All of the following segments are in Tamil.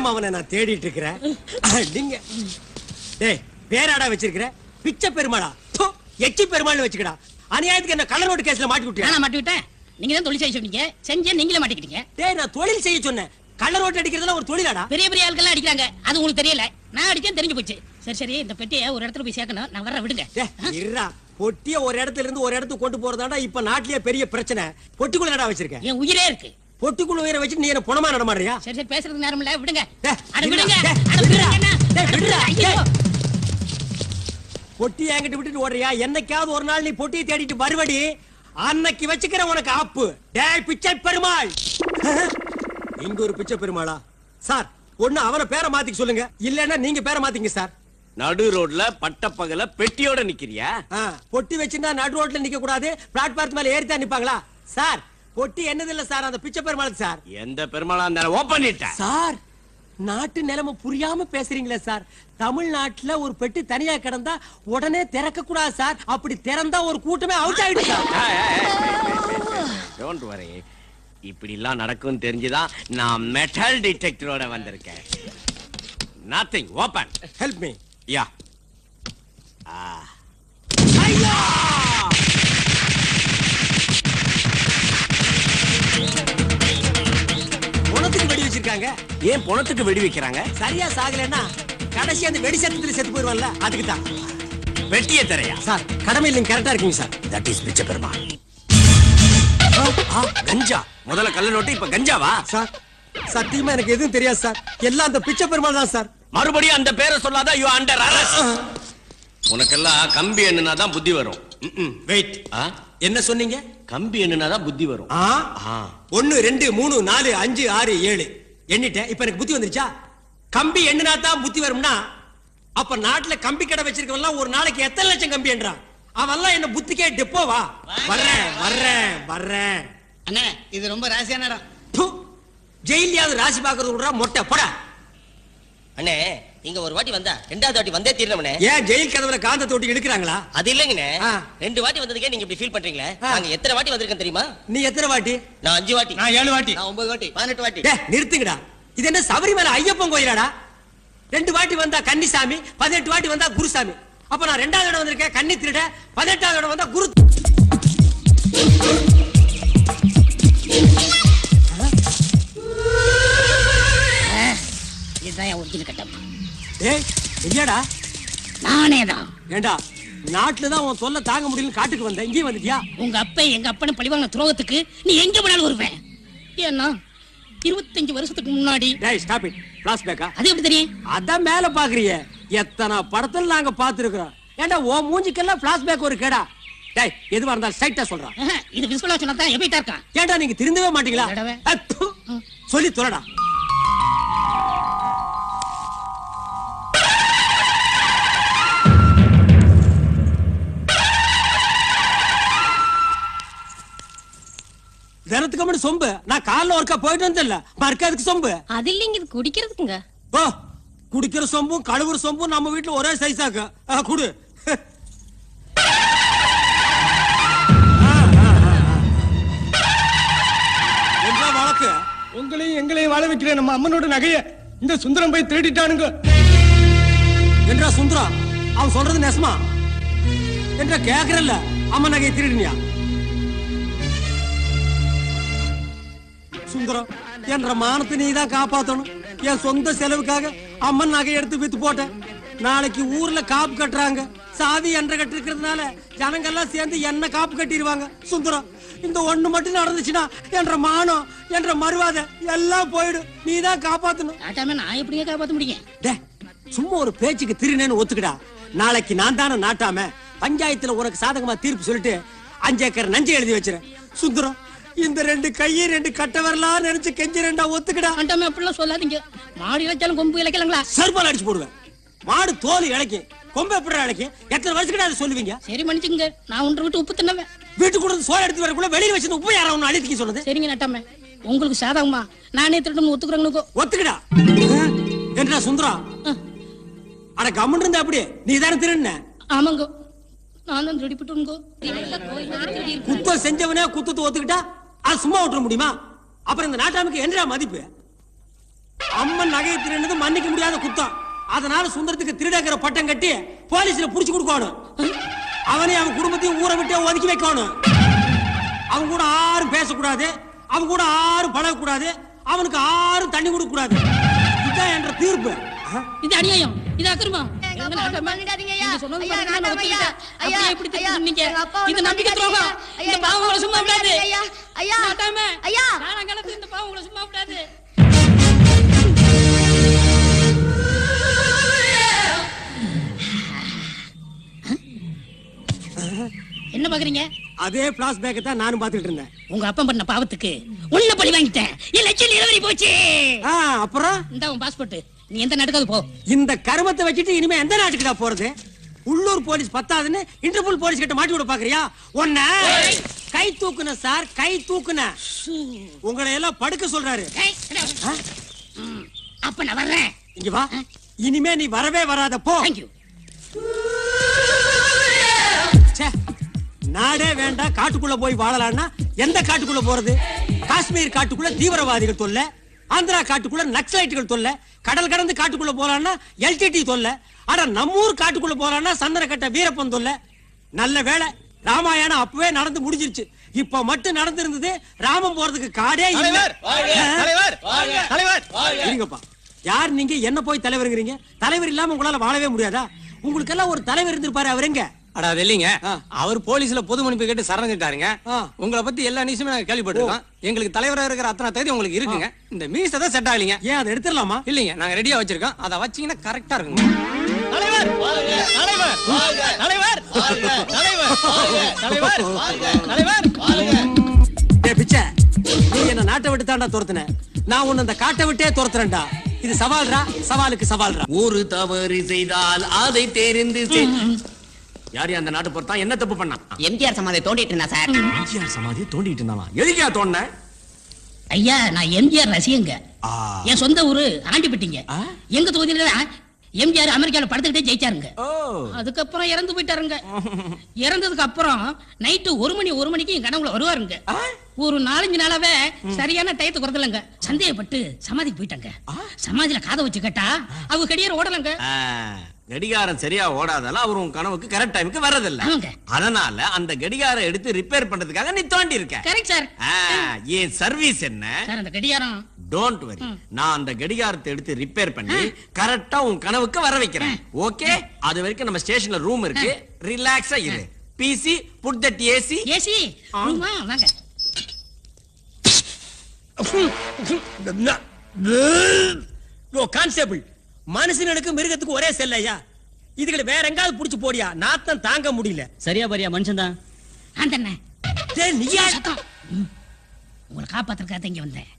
தான் அவனை நான் தேடிட்டு இருக்கிறேன். நீங்க டேய் பேராடா வச்சிருக்கிற பிச்சை பெருமாளா எச்சி பெருமாள்னு வச்சுக்கடா. அநியாயத்துக்கு என்ன கள்ள நோட்டு கேஸ்ல மாட்டி விட்டியா? நான் மாட்டி விட்டேன். நீங்க தான் தொழில் செய்ய சொன்னீங்க, செஞ்ச நீங்களே மாட்டிக்கிட்டீங்க. டேய் நான் தொழில் செய்ய சொன்னேன், கள்ள நோட்டு அடிக்கிறதுல ஒரு தொழிலாடா? பெரிய பெரிய ஆட்கள் அடிக்கிறாங்க, அது உங்களுக்கு தெரியல. நான் அடிச்சேன் தெரிஞ்சு போச்சு. சரி சரி, இந்த பெட்டியை ஒரு இடத்துல போய் சேர்க்கணும், நான் வர விடுங்க. இருடா, பொட்டிய ஒரு இடத்துல இருந்து ஒரு இடத்துக்கு கொண்டு போறதாண்டா இப்ப நாட்டிலேயே பெரிய பிரச்சனை. பொட்டிக்குள்ள என்னடா வச்சிருக்கேன்? என் உயிரே இருக்கு. பொட்டிக்குள்ள உயிரை வச்சு நீ என்ன பணமா நடமாடுறியா? சரி சரி, பேசுறதுக்கு நேரம் இல்ல, விடுங்க. அட விடுங்க, பொட்டி என்கிட்ட விட்டுட்டு ஓடுறியா? என்னைக்காவது ஒரு நாள் நீ பொட்டியை தேடிட்டு வருவடி, அன்னைக்கு வச்சுக்கிற உனக்கு ஆப்பு. டேய் பிச்சை பெருமாள். இங்க ஒரு பிச்சை பெருமாளா? சார் ஒண்ணு அவன பேரை மாத்திக்க சொல்லுங்க, இல்லன்னா நீங்க பேரை மாத்திங்க சார். நடு ரோட்ல பட்டப்பகல பெட்டியோட நிக்கிறியா? பொட்டி வச்சிருந்தா நடு ரோட்ல நிக்க கூடாது, பிளாட்பார்க் மேல ஏறித்தான் நிப்பாங்களா? சார் பொட்டி என்னது இல்ல சார், அந்த பிச்சை பெருமாளுக்கு சார். எந்த பெருமாளா இருந்தாலும் ஓபன் பண்ணிட்டேன் சார். நாட்டு நிலைமை புரியாம பேசுறீங்களே சார். தமிழ்நாட்டுல ஒரு பெட்டி தனியா கிடந்தா உடனே திறக்க கூடாது சார். அப்படி திறந்தா ஒரு கூட்டமே அவுட் ஆயிடுச்சு சார். டோன்ட் வரி, இப்படி எல்லாம் நடக்கும் தெரிஞ்சுதான் நான் மெட்டல் டிடெக்டரோட வந்திருக்கேன். Nothing, open. Help me. Yeah. ஐயா! பொணத்துக்கு வெடி வச்சிருக்காங்க. ஏன் பொணத்துக்கு வெடி வைக்கிறாங்க? சரியா சாகலன்னா கடைசி அந்த வெடி சத்தத்துல செத்து போயிருவான்ல, அதுக்கு தான். வெட்டிய தரையா? சார் கடமை இல்லைங்க, கரெக்டா இருக்கீங்க சார். தட் இஸ் பிச்சை பெருமாள். கஞ்சா. முதல்ல கள்ள நோட்டு, இப்ப கஞ்சாவா? சார் சத்தியமா எனக்கு எதுவும் தெரியாது சார், எல்லாம் அந்த பிச்சை பெருமாள் தான் சார். மறுபடியும் அந்த பேரை சொல்லாத, யூ அண்டர் அரெஸ்ட். உனக்கெல்லாம் கம்பி எண்ணுனாதான் புத்தி வரும். வெயிட், என்ன சொன்னீங்க? கம்பி எண்ணுனாதான் புத்தி வரும். 1 2 3 4 5 6 7 எண்ணிட்டேன். இப்ப எனக்கு புத்தி வந்துருச்சா? கம்பி எண்ணுனா தான் புத்தி வரும்னா அப்ப நாட்டுல கம்பி கடை வச்சிருக்கவெல்லாம் ஒரு நாளைக்கு எத்தனை லட்சம் கம்பி என்றான்? அவெல்லாம் என்ன புத்திக்கே டெப்போவா? வர்றேன் வர்றேன் வர்றேன். அண்ணே இது ரொம்ப ராசியான இடம். ஜெயிலியாவது ராசி பாக்குறது விடுறா மொட்டை போடா. அண்ணே இங்க ஒரு வாட்டி வந்தா ரெண்டாவது வாட்டி வந்தே தீரணும்னே. ஏன் ஜெயில் கதவுல காந்த தொட்டி எடுக்கிறாங்களா? அது இல்லங்கண்ணே, 2 வாட்டி வந்ததுக்கே நீங்க இப்படி ஃபீல் பண்றீங்களே. நாங்க எத்தனை வாட்டி வந்திருக்கேன் தெரியுமா? நீ எத்தனை வாட்டி? நான் 5 வாட்டி. நான் 7 வாட்டி. நான் 9 வாட்டி. 18 வாட்டி. நிறுத்துங்கடா, இது என்ன சபரிமலை ஐயப்பன் கோயிலாடா? 2 வாட்டி வந்தா கன்னிசாமி, 18 வாட்டி வந்தா குருசாமி. அப்ப நான் 2வது இடம் வந்திருக்கேன் கன்னி திருட, 18வது இடம் வந்தா குரு. இதுதான் என் ஒரிஜினல் கட்டம். ஏய் ஐயாடா, நானே தான். ஏண்டா நாட்டுல தான் உன் சொல்ல தாங்க முடியல, காட்டுக்கு வந்த இங்கே வந்துட்டியா? உங்க அப்பா எங்க அப்பனை பழிவாங்க துரோகத்துக்கு நீ எங்க போனாலும் வருவேன். ஏன்னா 25 வருஷத்துக்கு முன்னாடி. டேய் ஸ்டாப் இட். ஃபிளாஷ்பேக்கா? அது எப்படி தெரியும்? அதான் மேல பாக்குறீங்க, எத்தனை படத்துல நாங்க பாத்துருக்கோம். ஏண்டா ஓ மூஞ்சிக்கெல்லாம் ஃபிளாஷ்பேக் ஒரு கேடா? டேய் எதுவா இருந்தாலும் ஸ்ட்ரைட்டா சொல்றான். இது விசுவலா சொன்னா தான் எபிட்டா இருக்கான். ஏண்டா நீங்க திருந்தவே மாட்டீங்களா? சொல்லி தொலைடா. தினத்துக்கு மட்டும் சொம்பு, நான் காலைல ஒர்க்கா போயிட்டு வந்தேன்ல, மறுக்காதுக்கு சொம்பு. அது இல்லைங்க, இது குடிக்கிறதுக்குங்க. ஓ குடிக்கிற சொம்பும் கழுவுற சொம்பும் நம்ம வீட்டுல ஒரே சைஸாக்கு. குடு. என்ன வழக்கு? உங்களையும் எங்களையும் வாழ வைக்கிறேன் நம்ம அம்மனோட நகைய இந்த சுந்தரம் போய் திருடிட்டானுங்க. என்றா சுந்தரம், அவன் சொல்றது நெசமா? என்றா கேக்குறல்ல, அம்மன் நகையை திருடினியா? சுந்தரம் என்ற மானத்தை நீ தான் காப்பாத்தணும். என் சொந்த செலவுக்காக அம்மன் நகை எடுத்து வித்து போட்டேன். நாளைக்கு ஊர்ல காப்பு கட்டுறாங்க, சாவி என்ற கட்டு இருக்கிறதுனால ஜனங்கள்லாம் சேர்ந்து என்ன காப்பு கட்டிடுவாங்க. சுந்தரம் இந்த ஒண்ணு மட்டும் நடந்துச்சுன்னா என்ற மானம் என்ற மறுவாதை எல்லாம் போயிடும். நீ தான் காப்பாத்தணும். நான் எப்படியே காப்பாத்த முடியும்? சும்மா ஒரு பேச்சுக்கு திருநேன்னு ஒத்துக்கிடா. நாளைக்கு நான் தானே நாட்டாம பஞ்சாயத்துல உனக்கு சாதகமா தீர்ப்பு சொல்லிட்டு 5 ஏக்கர் நஞ்சை எழுதி வச்சிருக்கேன். சுந்தரம் இந்த 2 கையை 2 கட்ட வரலாம் நினைச்சு கெஞ்சிரண்டா, ஒத்துக்கிடா. ஆண்டாமே அப்படிலாம் சொல்லாதீங்க. மாடு இழைச்சாலும் கொம்பு இழைக்கலாங்களா? செருப்பால் அடிச்சு போடுவேன். மாடு தோல் இழைக்கும், கொம்பு எப்படி இழைக்கும்? எத்தனை வருஷத்துக்கு அதை சொல்லுவீங்க? சரி மன்னிச்சுங்க, நான் ஒன்று விட்டு உப்பு தின்னவேன். வீட்டுக்கு கூட சோறு எடுத்து வரக்குள்ள வெளியில வச்சு உப்பு யாரா ஒண்ணு அழித்துக்க சொன்னது? சரிங்க நட்டாமே, உங்களுக்கு சாதகமா நானே திருட்டு ஒத்துக்குறேங்க. ஒத்துக்கிடா. என்ன சுந்தரா, அட கம்முன்னு இருந்தா அப்படி நீ தானே திருடுன? ஆமாங்க, நான் தான் திருடிப்பட்டுங்க. குத்தம் செஞ்சவனே குத்தத்தை ஒத்துக்கிட்டா அது சும்மா விட்டுற முடியுமா? அப்புறம் இந்த நாட்டாமுக்கு என்னடா மதிப்பு? அம்மன் நகையை திருடினது மன்னிக்க முடியாத குத்தம். அதனால சுந்தரத்துக்கு திருடங்கிற பட்டம் கட்டி போலீஸ்ல புடிச்சு கொடுக்கணும். அவனை அவன் குடும்பத்தையும் ஊரை விட்டு ஒதுக்கி வைக்கணும். அவன் கூட யாரும் பேசக்கூடாது, அவன் கூட யாரும் பழகக்கூடாது, அவனுக்கு யாரும் தண்ணி கொடுக்க கூடாது. இதுதான் என்ற தீர்ப்பு. இது அநியாயம், இது அக்கிரமம். சும்மா விடாது. இந்த பாவங்களை சும்மா விடாது. என்ன பாக்குறீங்க? அதே பிளாஷ்பேக் தான் நானும் பாத்துட்டு இருந்தேன். உங்க அப்பா பண்ண பாவத்துக்கு உன்ன பழி வாங்கிட்டேன். என் லட்சம் நிலவரி போச்சு. அப்புறம் இந்த உன் பாஸ்போர்ட். நீ எந்த நாட்டுக்காவது போ. இந்த கருமத்தை வச்சுட்டு இனிமே எந்த நாட்டுக்கு தான் போறது? உள்ளூர் போலீஸ் பத்தாதுன்னு இன்டர்போல் போலீஸ் கிட்ட மாட்டி விட பாக்குறியா? ஒன்ன கை தூக்குன சார், கை தூக்குன. உங்களை எல்லாம் படுக்க சொல்றாரு. அப்ப நான் வர்றேன். இங்க வா. இனிமே நீ வரவே வராத, போ. தேங்க்யூ. நாடே வேண்டாம், காட்டுக்குள்ள போய் வாழலாம்னா எந்த காட்டுக்குள்ள போறது? காஷ்மீர் காட்டுக்குள்ள தீவிரவாதிகள் தொல்ல, ஆந்திரா காட்டுக்குள்ள நக்சலைட்டுகள் தொல்ல, கடல் கடந்து காட்டுக்குள்ள போலான்னா எல்டிடி தொல்ல, ஆனா நம்மூர் காட்டுக்குள்ள போலான்னா சந்தன கட்ட வீரப்பன் தொல்ல. நல்ல வேளை ராமாயணம் அப்பவே நடந்து முடிஞ்சிருச்சு. இப்ப மட்டும் நடந்திருந்தது ராமன் போறதுக்கு காடே இல்ல. இருங்கப்பா, யார் நீங்க? என்ன போய் தலைவருங்கிறீங்க? தலைவர் இல்லாம உங்களால வாழவே முடியாதா? உங்களுக்கு எல்லாம் ஒரு தலைவர் இருந்திருப்பாரு, அவர் எங்க? அடா இல்லைங்க, அவர் போலீஸ்ல பொது மன்னிப்பு கேட்டு சரணடைஞ்சிட்டாருங்க. உங்களை பத்தி எல்லா நியூஸுமே நாங்க கேள்விப்பட்டிருக்கோம். எங்களுக்கு தலைவரா இருக்கிற அத்தனை தகுதி உங்களுக்கு இருக்குங்க. இந்த மீஸ் தான் செட் ஆகலீங்க. ஏன் அதை எடுத்துடலாமா? இல்லைங்க, நாங்க ரெடியா வச்சிருக்கோம். அதை வச்சீங்கன்னா கரெக்டா இருக்குங்க. தலைவர் தலைவர் தலைவர் தலைவர் தலைவர் தலைவர் பிச்சை, நீ என்ன நாட்டை விட்டு தாண்டா துரத்துன, நான் உன்னை அந்த காட்டை விட்டே துரத்துறேன்டா. இது சவால்ரா, சவாலுக்கு சவால்ரா. ஒரு தவறு செய்தால் அதை தெரிந்து யார் அந்த நாட்டு பொறுத்தான் என்ன தப்பு பண்ணா? எம்ஜிஆர் சமாதியை தோண்டிட்டு இருந்தா சார். எம்ஜிஆர் சமாதியை தோண்டிட்டு இருந்தானா? எதுக்கா தோண்ட? ஐயா, நான் எம்ஜிஆர் ரசிகங்க. என் சொந்த ஊரு ஆண்டிப்பட்டிங்க. எங்க தொகுதியில எம்ஜிஆர் அமெரிக்கால படுத்துக்கிட்டே ஜெயிச்சாருங்க. அதுக்கப்புறம் இறந்து போயிட்டாருங்க. இறந்ததுக்கு அப்புறம் நைட்டு 1 மணிக்கு என் கனவுல வருவாருங்க. ஒரு 4-5 நாளாவே சரியான டயத்தை குறதலங்க. சந்தேகப்பட்டு சமாதிக்கு போயிட்டாங்க. சமாதியில காதை வச்சு கேட்டா அவங்க கடியார ஓடலங்க. கடிகாரம் சரியா ஓடாதால அவர் உன் கனவுக்கு கரெக்ட் டைமுக்கு வரதில்ல. அதனால அந்த கடிகாரம் எடுத்து ரிப்பேர் பண்றதுக்காக நீ தோண்டி இருக்க. Correct sir. ஏன் சர்வீஸ் என்ன சார்? அந்த கடிகாரம் டோன்ட் வரி, நான் அந்த கடிகாரத்தை எடுத்து ரிப்பேர் பண்ணி கரெக்டா உன் கனவுக்கு வர வைக்கிறேன். ஓகே? அது வரைக்கும் நம்ம ஸ்டேஷன்ல ரூம் இருக்கு, ரிலாக்ஸா இரு. PC put that AC. AC ரூமா வாங்க. கான்ஸ்டபிள், மனுஷனுக்கு மிருகத்துக்கு ஒரே செல்லையா? இதுக்கு வேற எங்காவது புடிச்சு போடியா? நாத்தம் தாங்க முடியல. சரியா பாரியா மனுஷன் தான். உங்களை காப்பாத்துறதுக்காக இங்க வந்தேன்.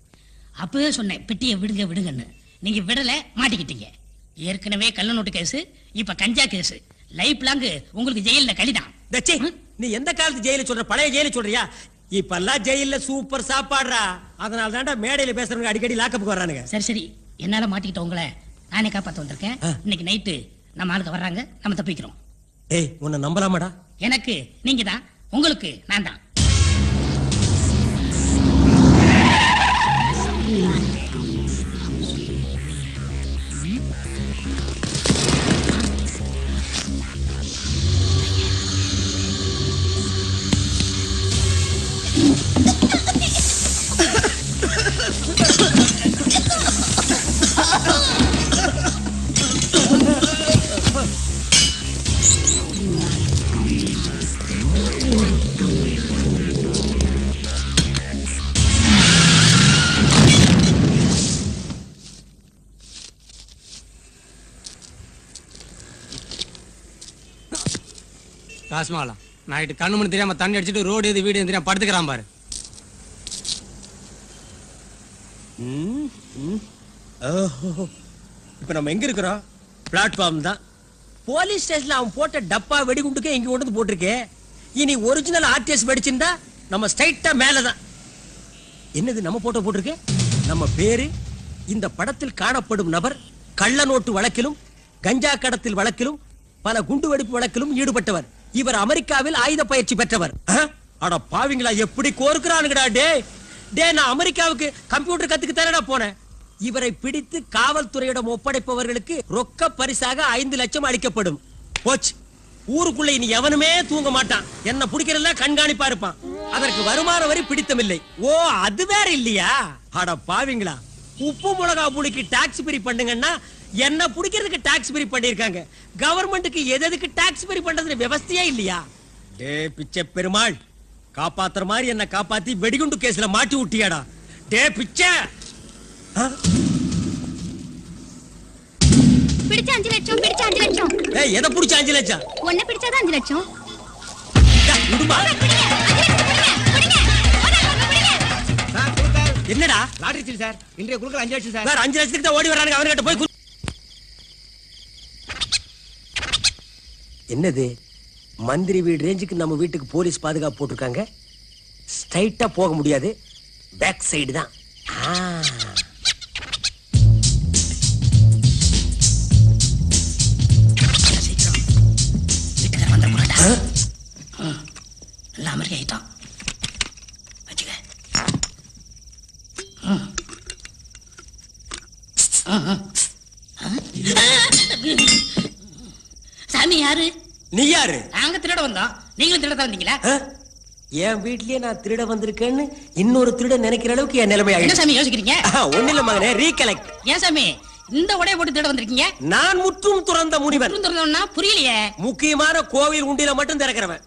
அப்பவே சொன்னேன் பெட்டியை விடுங்க விடுங்கன்னு. நீங்க விடல, மாட்டிக்கிட்டீங்க. ஏற்கனவே கள்ள நோட்டு கேஸ், இப்ப கஞ்சா கேஸ். லைஃப் லாங் உங்களுக்கு ஜெயில கழிதான். நீ எந்த காலத்து ஜெயில சொல்ற? பழைய ஜெயில சொல்றியா? இப்பெல்லாம் ஜெயில சூப்பர் சாப்பாடுறா. அதனால தான்டா மேடையில பேசுறவங்க அடிக்கடி லாக்கப்புக்கு வர்றானுங்க. சரி சரி, என்னால மாட்டிக்கிட்ட உங்களை நானே காப்பாத்த வந்திருக்கேன். இன்னைக்கு நைட்டு நம்ம ஆளுக்கு வர்றாங்க, நம்ம தப்பிக்கிறோம். ஏய், உன்னை நம்பலாமாடா? எனக்கு நீங்க தான், உங்களுக்கு நான் தான். காசுமாலா நைட்டு கண்ணு மணி தெரியாம தண்ணி அடிச்சுட்டு ரோடு எது வீடு தெரியாம படுத்துக்கிறான் பாரு. இப்ப நம்ம எங்க இருக்கிறோம்? பிளாட்ஃபார்ம் தான். போலீஸ் ஸ்டேஷன்ல அவன் போட்ட டப்பா வெடிகுண்டுக்கே இங்க கொண்டு போட்டிருக்கே. இனி ஒரிஜினல் ஆர்டிஎஸ் வெடிச்சிருந்தா நம்ம ஸ்ட்ரைட்டா மேலதான். என்னது நம்ம போட்டோ போட்டிருக்கே? நம்ம பேரு, இந்த படத்தில் காணப்படும் நபர் கள்ள நோட்டு வழக்கிலும் கஞ்சா கடத்தல் வழக்கிலும் பல குண்டு வெடிப்பு வழக்கிலும் ஈடுபட்டவர். இவர் அமெரிக்காவில் ஆயுத பயிற்சி பெற்றவர். அட பாவிங்களா, எப்படி கோர்க்கிறானுங்கடா. டே டே, நான் அமெரிக்காவுக்கு கம்ப்யூட்டர் கத்துக்கு தானடா போனேன். இவரை பிடித்து காவல்துறையிடம் ஒப்படைப்பவர்களுக்கு ரொக்க பரிசாக 5 லட்சம் அளிக்கப்படும். போச்சு. ஊருக்குள்ள இனி எவனுமே தூங்க மாட்டான். என்ன பிடிக்கிறதுல கண்காணிப்பா இருப்பான். அதற்கு வருமான வரி பிடித்தமில்லை. ஓ, அது வேற இல்லையா? அட பாவிங்களா, உப்பு மிளகா புளிக்கு டாக்ஸ் ஃப்ரீ பண்ணுங்கன்னா என்ன பிடிக்கிறதுக்கு டாக்ஸ் ஃப்ரீ பண்ணிருக்காங்க. கவர்மெண்ட்டுக்கு எதுக்கு டாக்ஸ் ஃப்ரீ பண்றதுன்னு விவசாயே இல்லையா? டே பிச்சை பெருமாள், காப்பாத்துற மாதிரி என்ன காப்பாத்தி வெடிகுண்டு கேஸ்ல மாட்டி விட்டியாடா. டே பிச்சை, பிடிச்ச 5 லட்சம், பிடிச்ச 5 லட்சம். ஏய், எதை பிடிச்ச 5 லட்சம்? ஒன்ன பிடிச்சாதான் 5 லட்சம். விடுமா? என்னடா லாட்டரி சீல் சார், இன்றைய குழுக்கள் 5 லட்சம் சார். வேற 5 லட்சத்துக்கு தான் ஓடி வரானுங்க. அவர்கிட்ட போய் என்னது? மந்திரி வீடு ரேஞ்சுக்கு நம்ம வீட்டுக்கு போலீஸ் பாதுகாப்பு போட்டிருக்காங்க. ஸ்ட்ரைட்டா போக முடியாது, பேக் சைடு தான். வீட்டுக்கார வந்த போறாடா. எல்லாம் அமெரிக்கா ஆயிட்டான். வச்சுக்க. சாமி யாரு? நீ யாரு? நாங்க திருட வந்தோம். நீங்களும் திருட தான் வந்தீங்களா? என் வீட்லயே நான் திருட வந்திருக்கேன்னு இன்னொரு திருட நினைக்கிற அளவுக்கு என் நிலைமை என்ன ஆயிடுச்சு. சாமி யோசிக்கிறீங்க? ஒண்ணு இல்ல மகனே, ரீகலெக்ட். ஏன் சாமி இந்த உடைய போட்டு திருட வந்திருக்கீங்க? நான் முற்றும் துறந்த முனிவன். திறந்தோம்னா புரியலையே. முக்கியமான கோவில் உண்டியில மட்டும் திறக்கிறவன்.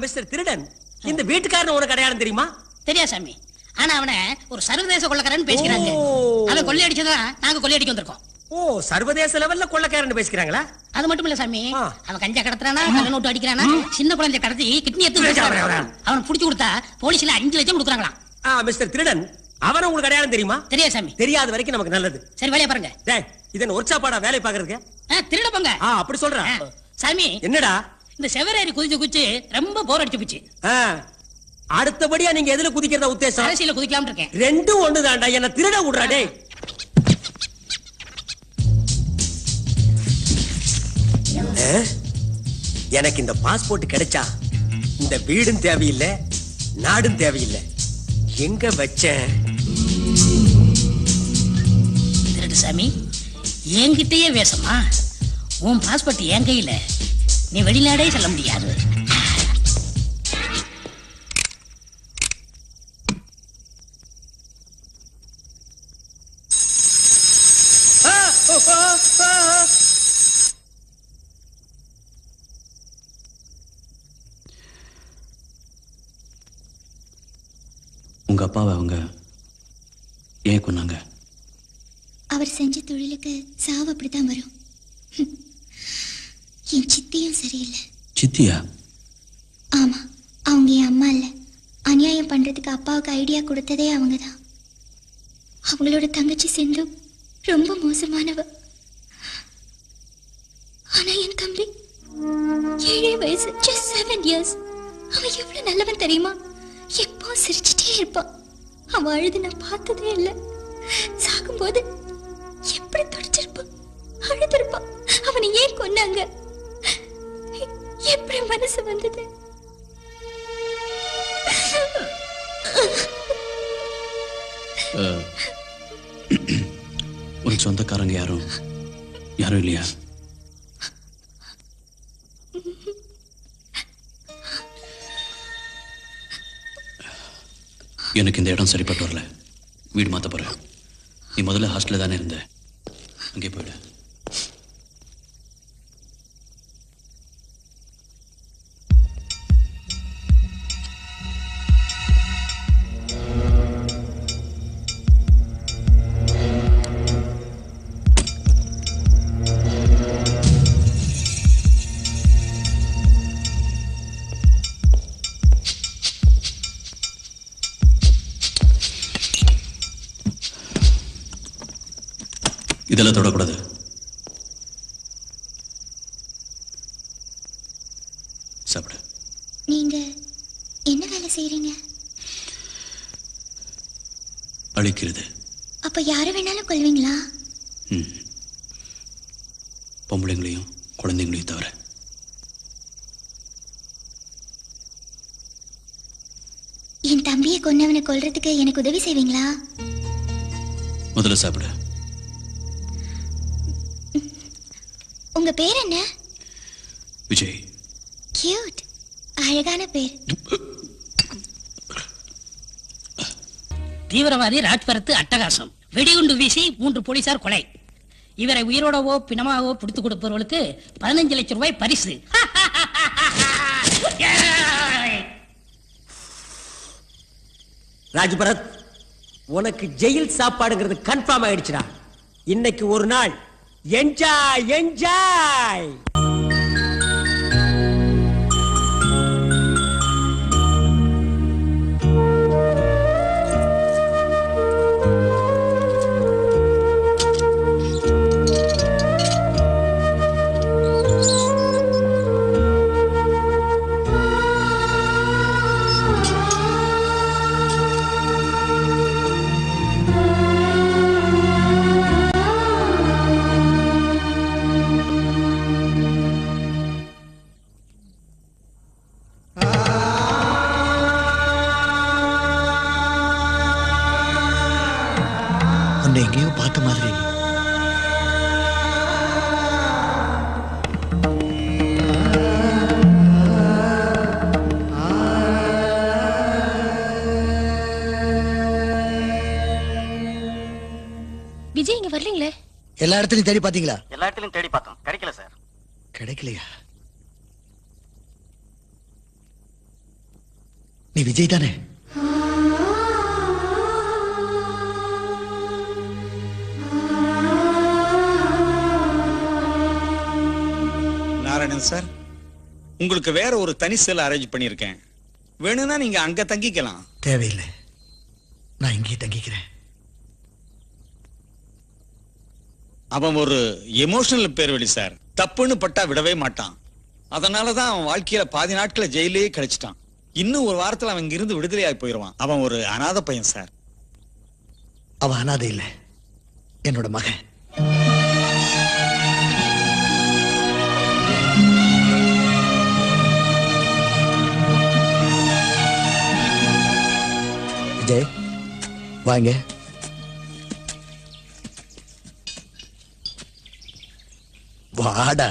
மிஸ்டர் திருடன், இந்த வீட்டுக்காரன் உனக்கு அடையாளம் தெரியுமா? தெரியா சாமி. ஆனா அவனை ஒரு சர்வதேச கொள்ளக்காரன்னு பேசிக்கிறாங்க. அவன் கொள்ளையடிச்சதான் நாங்க கொள்ளையடிக்க வந்திருக்கோம். ஓ, சர்வதேச லெவல்ல கொள்ளக்காரன் பேசிக்கிறாங்களா? அது மட்டும் இல்ல சாமி, ஆ. அவன் கஞ்சா கடத்துறானா, கள்ள நோட்டு அடிக்கிறானா, சின்ன குழந்தை கடத்தி கிட்னி எடுத்து அவன் புடிச்சு கொடுத்தா போலீஸ்ல 5 லட்சம் கொடுக்குறாங்களாம். மிஸ்டர் திருடன், அவன உங்களுக்கு அடையாளம் தெரியுமா? தெரியா சாமி. தெரியாத வரைக்கும் நமக்கு நல்லது. சரி வேலையை பாருங்க. டேய், இதன் ஒர்க்ஷாப்பாடா வேலை பாக்குறதுக்கு? திருட போங்க. அப்படி சொல்றேன். சாமி, என்னடா இந்த செவரேறி குதிச்சு ரொம்ப போர் அடிச்சு போச்சு. அடுத்தபடியா நீங்க எதுல குதிக்கிறதா உத்தேசம்? அரசியல குதிக்கலாம்னு இருக்கேன். ரெண்டும் ஒண்ணுதான்டா. என்ன திருட விடுறா. டேய், எனக்கு இந்த பாஸ்போர்ட் கிடைச்சா இந்த வீடும் தேவையில்லை, நாடும் தேவையில்லை. எங்க வச்சேன்? திருடு சாமி, என்கிட்டயே வேசமா? உன் பாஸ்போர்ட் என் கையில, நீ வெளிநாடே செல்ல முடியாது. உங்க அப்பாவை அவங்க ஏன் கொன்னாங்க? அவர் செஞ்ச தொழிலுக்கு சாவு அப்படித்தான் வரும். என் சித்தியும் சரியில்லை. சித்தியா? ஆமா, அவங்க என் அம்மா இல்ல. அநியாயம் பண்றதுக்கு அப்பாவுக்கு ஐடியா கொடுத்ததே அவங்கதான். அவங்களோட தங்கச்சி சிந்து ரொம்ப மோசமானவ. ஆனா என் தம்பி 7 வயசு, just 7 years. அவன் எவ்வளவு நல்லவன் தெரியுமா? எப்போ சிரிச்சுட்டே இருப்பான். அவன் அழுது நான் பார்த்ததே இல்லை. சாகும்போது எப்படி துடிச்சிருப்பான், அழுதிருப்பான். அவனை ஏன் கொன்னாங்க? எப்படி மனசு வந்தது? உனக்கு சொந்தக்காரங்க யாரும் இல்லையா? எனக்கு இந்த இடம் சரிப்பட்டு வரல. வீடு மாத்த போறேன். நீ முதல்ல ஹாஸ்டல்ல தானே இருந்த, அங்கே போயிடு. இதெல்லாம் தொடக்கூடாது. சாப்பிடு. நீங்க என்ன வேலை செய்றீங்க? அழிக்கிறது. அப்ப யாரை வேணாலும் கொல்வீங்களா? பொம்பளைங்களையும் குழந்தைங்களையும் தவிர. என் தம்பியை கொன்னவனை கொல்றதுக்கு எனக்கு உதவி செய்வீங்களா? முதல்ல சாப்பிடு. உங்க பேர் என்ன? விஜய். கியூட், அழகான பேர். தீவிரவாதி ராஜ்பரத்து அட்டகாசம். வெடிகுண்டு வீசி 3 போலீசார் கொலை. இவரை உயிரோடவோ பிணமாகவோ பிடித்து கொடுப்பவர்களுக்கு 15 லட்சம் ரூபாய் பரிசு. ராஜ்பரத், உனக்கு ஜெயில் சாப்பாடுங்கிறது கன்ஃபார்ம் ஆயிடுச்சுடா. இன்னைக்கு ஒரு நாள் என்ஜாய் என்ஜாய். எங்கேயோ பார்த்த மாதிரி. விஜய் இங்க வரலீங்களே? எல்லா இடத்துலயும் தேடி பாத்தீங்களா? எல்லா இடத்துலயும் தேடி பார்த்தோம், கிடைக்கல சார். கிடைக்கலையா? நீ விஜய் தானே? நாராயணன் சார், உங்களுக்கு வேற ஒரு தனி செல் அரேஞ்ச் பண்ணிருக்கேன். வேணும்னா நீங்க அங்க தங்கிக்கலாம். தேவையில்லை, நான் இங்கேயே தங்கிக்கிறேன். அவன் ஒரு எமோஷனல் பேர்வழி சார். தப்புன்னு பட்டா விடவே மாட்டான். அதனாலதான் அவன் வாழ்க்கையில பாதி நாட்களை ஜெயிலே கழிச்சிட்டான். இன்னும் ஒரு வாரத்துல அவன் இங்கிருந்து விடுதலையாகி போயிடுவான். அவன் ஒரு அநாத பையன் சார். அவன் அநாதை இல்லை, என்னோட மகன். விஜய் வாங்க. வாடா.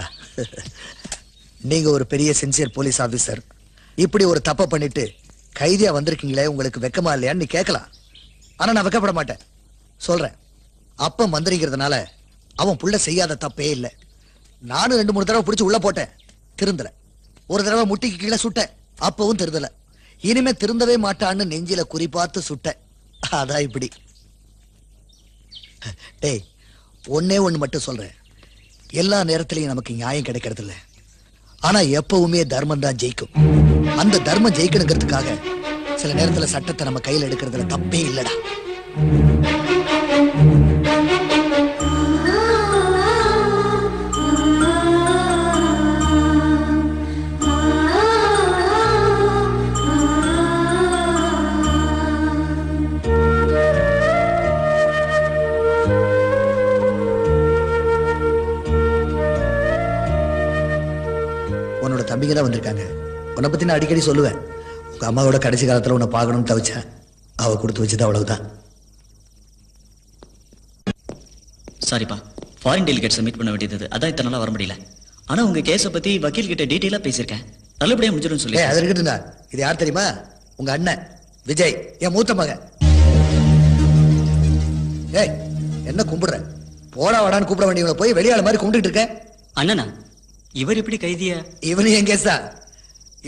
நீங்க ஒரு பெரிய சின்சியர் போலீஸ் ஆபீசர், இப்படி ஒரு தப்ப பண்ணிட்டு கைதியா வந்திருக்கீங்களே, உங்களுக்கு வெக்கமா இல்லையான்னு நீ கேட்கலாம். ஆனா நான் வெக்கப்பட மாட்டேன். சொல்றேன், அப்ப மந்திரிங்கிறதுனால அவன் புள்ள செய்யாத தப்பே இல்லை. நானும் 2-3 தடவை பிடிச்சு உள்ள போட்டேன், திருந்தல. ஒரு தடவை முட்டிக்கு கீழே சுட்டேன், அப்பவும் திருந்தல. இனிமே திருந்தவே மாட்டான்னு நெஞ்சில குறிப்பாத்து சுட்டேன். அதான் இப்படி. டேய், ஒன்னே ஒண்ணு மட்டும் சொல்றேன், எல்லா நேரத்திலையும் நமக்கு நியாயம் கிடைக்கிறது இல்ல. ஆனா எப்பவுமே தர்மம் தான் ஜெயிக்கும். அந்த தர்மம் ஜெயிக்கணுங்கிறதுக்காக சில நேரத்துல சட்டத்தை நம்ம கையில எடுக்கிறதுல தப்பே இல்லடா. உன்னோட தம்பிங்க தான் வந்திருக்காங்க. உன்னை பத்தி நான் அடிக்கடி சொல்லுவேன். உங்க அம்மாவோட கடைசி காலத்துல உன்னை பார்க்கணும்னு தவிச்சா அவ கொடுத்து வச்சது அவ்வளவுதான். சாரிப்பா, ஃபாரின் டெலிகேட் சப்மிட் பண்ண வேண்டியது, அதான் இத்தனை நாளா வர முடியல. ஆனா உங்க கேஸை பத்தி வக்கீல் கிட்ட டீடைலா பேசியிருக்கேன். நல்லபடியா முடிஞ்சிடும் சொல்லி. அது இருக்கட்டும்டா. இது யார் தெரியுமா? உங்க அண்ணன் விஜய், என் மூத்த மகன். ஏய், என்ன கும்பிடுற? போடா வாடான்னு கூப்பிட வேண்டியவங்களை போய் வெளியாள மாதிரி கும்பிட்டு இருக்க. அண்ணனா, இவர் எப்படி கைதியா? இவனு என் கேஸா?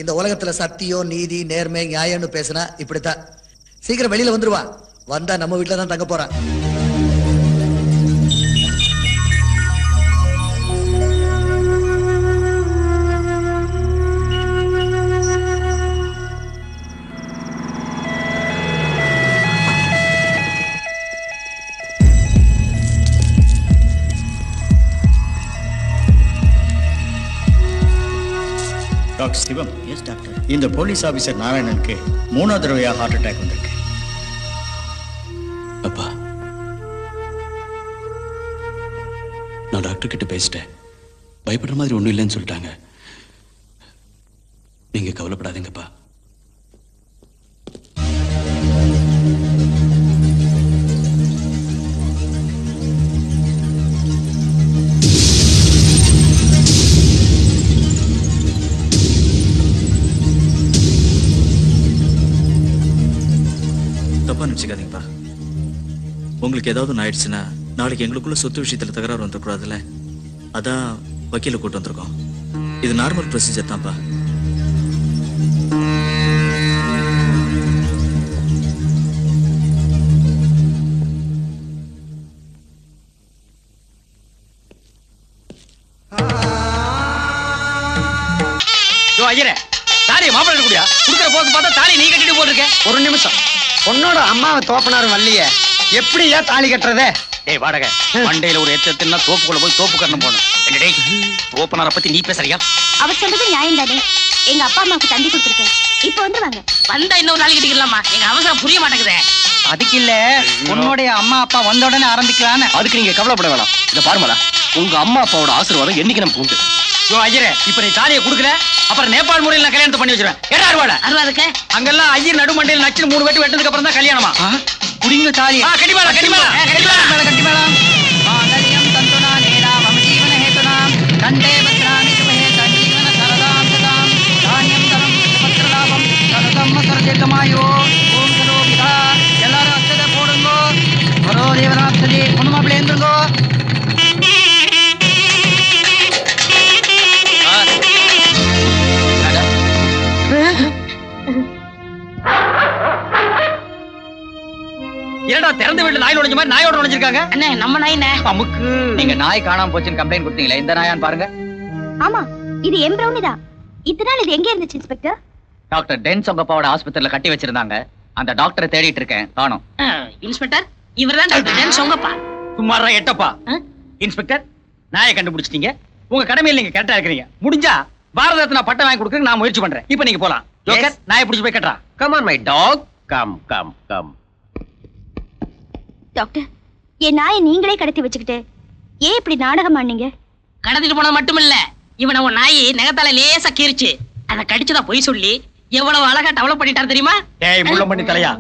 இந்த உலகத்துல சத்தியம், நீதி, நேர்மை, நியாயம்னு பேசினா இப்படித்தான். சீக்கிரம் வெளியில வந்துருவான். வந்தா நம்ம வீட்டுல தான் தங்க போறான். டாக்டர் சிவம். Yes doctor. இந்த போலீஸ் ஆபீசர் நாராயணனுக்கு 3வது தடவையா ஹார்ட் அட்டாக் வந்திருக்கு. அப்பா, நான் டாக்டர் கிட்ட பேசிட்டேன். பயப்படுற மாதிரி ஒண்ணும் இல்லைன்னு சொல்லிட்டாங்க. நீங்க கவலைப்படாதீங்கப்பா. தப்பா நினைச்சுக்காதீங்கப்பா. உங்களுக்கு ஏதாவது ஒன்று ஆயிடுச்சுன்னா நாளைக்கு எங்களுக்குள்ள சொத்து விஷயத்துல தகராறு வந்துடக்கூடாதுல்ல, அதான் வக்கீல கூட்டு வந்திருக்கோம். இது நார்மல் ப்ரொசீஜர் தான்ப்பா. ஐயரே, தாலியை மாப்பிள்ளை கூடியா குடுக்கிற போக்கு பார்த்தா தாலி நீ கட்டிட்டு போட்டிருக்க. ஒரு நிமிஷம், பொண்ணோட அம்மாவை தோப்பனாரும் வரலையே, எப்படியா தாலி கட்டுறதே? டேய் வாடகை, மண்டையில ஒரு எச்சத்தின்னா தோப்புக்குள்ள போய் தோப்பு கட்டணும் போகணும். டேய், தோப்பனாரை பத்தி நீ பேசுறியா? அவர் சொல்றது நியாயம் தானே. எங்க அப்பா அம்மாவுக்கு தந்தி கொடுத்துருக்கேன், இப்ப வந்துருவாங்க. வந்தா இன்னொரு நாளைக்கு கட்டிக்கலாமா? எங்க அவசரம் புரிய மாட்டேங்குதே. அதுக்கு இல்ல, உன்னுடைய அம்மா அப்பா வந்த உடனே ஆரம்பிக்கலான்னு. அதுக்கு நீங்க கவலைப்பட வேணாம். இத பாருமலா, உங்க அம்மா அப்பாவோட ஆசீர்வாதம் என்னைக்கு நமக்கு உண்டு. ஐயரே, இப்ப நீ தாலியை கொடுக்கல, அப்புறம் நேபாள் முறையில் நான் கல்யாணத்தை பண்ணி வச்சிருவேன். ஏடா அறுவாடா அறுவாதுக்கு அங்கெல்லாம் ஐயர் நடுமண்டையில் நச்சு 3 வெட்டு வெட்டதுக்கு அப்புறம் தான் கல்யாணமா. குடிங்க தாலி. கட்டிமாளா கட்டிமாளா கட்டிமாளா கட்டிமாளா. மாங்கல்யம் தந்துனா நேரா மம ஜீவன ஹேதுனாம் கண்டே பத்ராமி சுபஹே சஞ்சீவன சரதாம் சதாம் தானியம் தரம் பத்ரலாபம் சரதம் சரதேகமாயோ ஓம் கரோ விதா. எல்லாரும் அச்சதை போடுங்கோ. கரோ தேவராப்தஜி பொண்ணு மாப்பிள்ளை எழுந்துங்கோ. என்னடா திறந்த வீட்டுல நாய் நுழைஞ்ச மாதிரி நாயோட நுழைஞ்சிருக்காங்க? அண்ணே, நம்ம நாயினே. அமுக்கு. நீங்க நாய் காணாம போச்சுன்னு கம்ப்ளைண்ட் கொடுத்தீங்களே, இந்த நாயான்னு பாருங்க. ஆமா, இது எம் பிரவுனி தான். இத்தனை நாள் இது எங்க இருந்துச்சு இன்ஸ்பெக்டர்? டாக்டர் டென்ஸ் உங்க அப்பாவோட ஆஸ்பத்திரியில கட்டி வச்சிருந்தாங்க. அந்த டாக்டரை தேடிட்டு இருக்கேன், காணோம். இன்ஸ்பெக்டர், இவர்தான் டாக்டர் டென்ஸ் உங்கப்பா. சும்மாரா எட்டப்பா. இன்ஸ்பெக்டர், நாயை கண்டுபிடிச்சிட்டீங்க. உங்க கடமையில் நீங்க கரெக்டா இருக்கிறீங்க. முடிஞ்சா பாரத ரத்னா பட்டம் வாங்கி கொடுக்க நான் முயற்சி பண்றேன். இப்போ நீங்க போலாம். ஜோக்கர், நாயை பிடிச்சு போய் கட்டறா. Come on my dog. Come come come. Doctor, என் நாயை நீங்களே கடத்தி வச்சுக்கிட்டு ஏன் இப்படி நாடகம் ஆனீங்க? கடத்திட்டு போனது மட்டுமில்ல, இவனை உன் நாய் நகத்தால லேசா கீறிச்சு. அதை கடிச்சுதான் பொய் சொல்லி எவ்வளவு அழகா டெவலப் பண்ணிட்டாரு தெரியுமா? ஏய் முள்ள பண்ணி தலையா,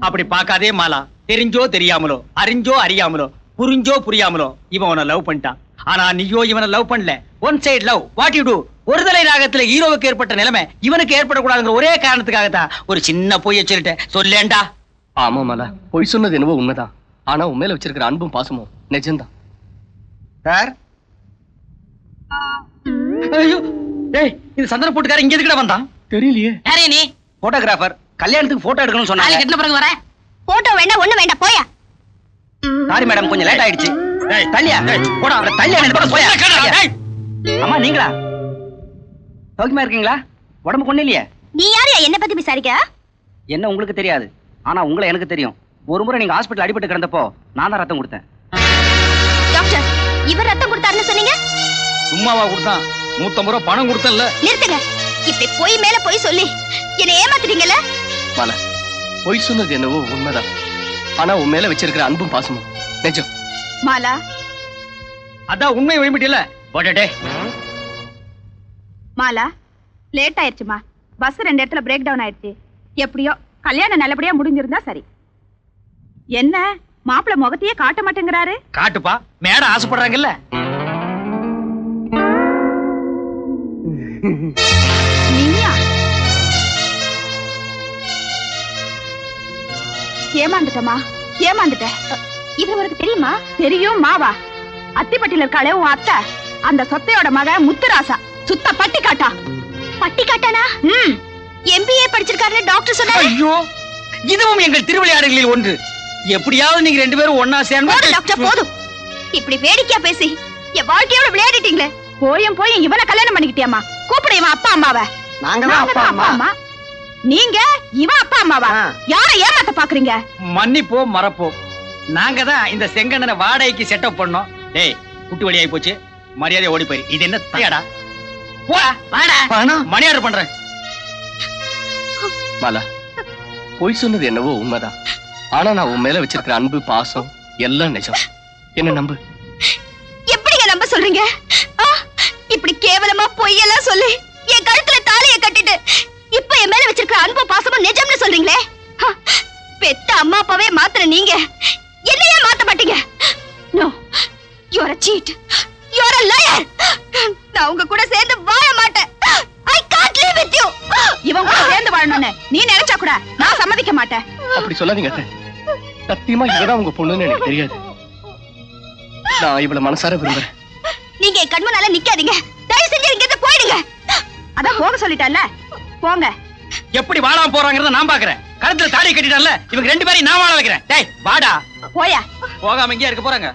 அப்படி பார்க்காதே மாலா. தெரிஞ்சோ தெரியாமலோ, அறிஞ்சோ அறியாமலோ, புரிஞ்சோ புரியாமலோ இவன் உன்னை லவ் பண்ணிட்டான். ஆனா நீயோ இவனை லவ் பண்ணல. One side love. What you to? ஒருதலை ராகத்துல ஹீரோவுக்கு ஏற்பட்ட நிலைமை இவனுக்கு ஏற்படக்கூடாதுங்கிற ஒரே காரணத்துக்காகத்தான் ஒரு சின்ன பொய்யை சொல்லிட்டேன். சொல்லேண்டா. ஆமா மாலா, பொய் சொன்னது என்னவோ உண்மைதான். ஆனா உன் மேல வச்சிருக்கிற அன்பும் பாசமும் நிஜம்தான். சார், ஐயோ, டேய், இது சந்தன போட்டுக்கார இங்க எதுக்குடா வந்தான்? தெரியலையே. யாரே நீ? போட்டோகிராஃபர். கல்யாணத்துக்கு போட்டோ எடுக்கணும்னு சொன்னாங்க. கட்டின பிறகு வரேன். போட்டோ வேண்டாம், ஒண்ணு வேண்டாம், போயா. சாரி மேடம், கொஞ்சம் லேட் ஆயிடுச்சு. டேய் தள்ளியா, போடா அவரை தள்ளியா போட போயா. டேய், அம்மா நீங்களா? சௌக்கியமா இருக்கீங்களா? உடம்பு கொண்டு இல்லையே. நீ யாரையா என்ன பத்தி விசாரிக்க? என்ன உங்களுக்கு தெரியாது, ஆனா உங்களை எனக்கு தெரியும். ஒரு முறை நீங்க ஹாஸ்பிடல் அடிபட்டு கிடந்தப்போ நான் தான் ரத்தம் கொடுத்தேன். டாக்டர், இவர் ரத்தம் கொடுத்தாருன்னு சொன்னீங்க. சும்மாவா கொடுத்தான்? 150 ரூபாய் பணம் கொடுத்தேன்ல. நிறுத்துங்க. இப்படி பொய் மேல பொய் சொல்லி என்ன ஏமாத்துறீங்கல்ல? மாலா, பொய் சொன்னது என்னவோ உண்மைதான். ஆனா உன் மேல வச்சிருக்கிற அன்பும் பாசமும் நிஜம். மாலா, அதான் உண்மை ஒய்மிட்டில்ல. போடடே. மாலா, லேட் ஆயிடுச்சுமா. பஸ் 2 இடத்துல பிரேக் டவுன் ஆயிடுச்சு. எப்படியோ கல்யாணம் நல்லபடியா முடிஞ்சிருந்தா சரி. என்ன மாப்பிள்ள முகத்தையே காட்ட மாட்டேங்கிறாரு? காட்டுப்பா, மேட ஆசைப்படுறாங்கல்ல. நீயா? ஏமாந்துட்டமா, ஏமாந்துட்ட. இது உனக்கு தெரியுமா? தெரியும் மாவா. அத்திப்பட்டியில இருக்காளே உன் அத்தை, அந்த சொத்தையோட மக முத்துராசா. சுத்த பட்டி காட்டா. பட்டி காட்டானா? MBA படிச்சிருக்காருன்னு டாக்டர் சொன்னாரு. ஐயோ, இதுவும் எங்கள் திருவிளையாடல்களில் ஒன்று. எப்படியாவது நீங்க 2 பேரும் ஒன்னா சேர்ந்து. போதும் டாக்டர், போதும். இப்படி வேடிக்கையா பேசி என் வாழ்க்கையோட விளையாடிட்டீங்களே. போயும் இவனை கல்யாணம் பண்ணிக்கிட்டியாமா? கூப்பிடு இவன் அப்பா அம்மாவை. நாங்கதான் அப்பா அம்மா. நீங்க இவன் அப்பா அம்மாவா? யாரை ஏமாத்த பாக்குறீங்க? மன்னிப்போம் மறப்போம். நாங்க தான் இந்த செங்கண்ணனை வாடகைக்கு செட்டப் பண்ணோம். டேய், குட்டி வழி ஆகி போச்சு, மரியாதை ஓடி போயிரு. இது என்ன தயாடா? மணி ஆர்டர் பண்றேன். மாலா, பொய் சொன்னது என்னவோ உண்மைதான். ஆனா நான் உன் மேல வச்சிருக்கிற அன்பு பாசம் எல்லாம் நிஜம். என்ன நம்பு. எப்படிங்க நம்ப சொல்றீங்க? இப்படி கேவலமா பொய்யெல்லாம் சொல்லி என் கழுத்துல தாலியை கட்டிட்டு இப்ப என் மேல வச்சிருக்கிற அன்பு பாசமும் நிஜம்னு சொல்றீங்களே. பெத்த அம்மா அப்பாவே மாத்துற நீங்க என்னையே மாத்த மாட்டீங்க. No, you are a cheat. You are a liar. நான் உங்க கூட சேர்ந்து வாழ மாட்டேன். I can't live with you. இவன் கூட சேர்ந்து வாழணும்னு நீ நினைச்சா கூட நான் சம்மதிக்க மன்னிக்க மாட்டேன். அப்படி சொல்லாதீங்க அத்தை. சத்தியமா இவதான் உங்க பொண்ணுன்னு எனக்கு தெரியாது. நான் இவளை மனசார விரும்புறேன். நீங்க என் கண்முன்னால நிக்காதீங்க. தயவு செஞ்சு இங்க இருந்து போயிடுங்க. அதான் போக சொல்லிட்டேன்ல, போங்க. எப்படி வாழாம போறாங்கறத நான் பாக்குறேன். கழுத்துல தாடி கட்டிட்டான்ல, இவங்க ரெண்டு பேரையும் நான் வாழ வைக்கிறேன். டேய் வாடா. போயா. போகாம இங்கே இருக்க போறாங்க.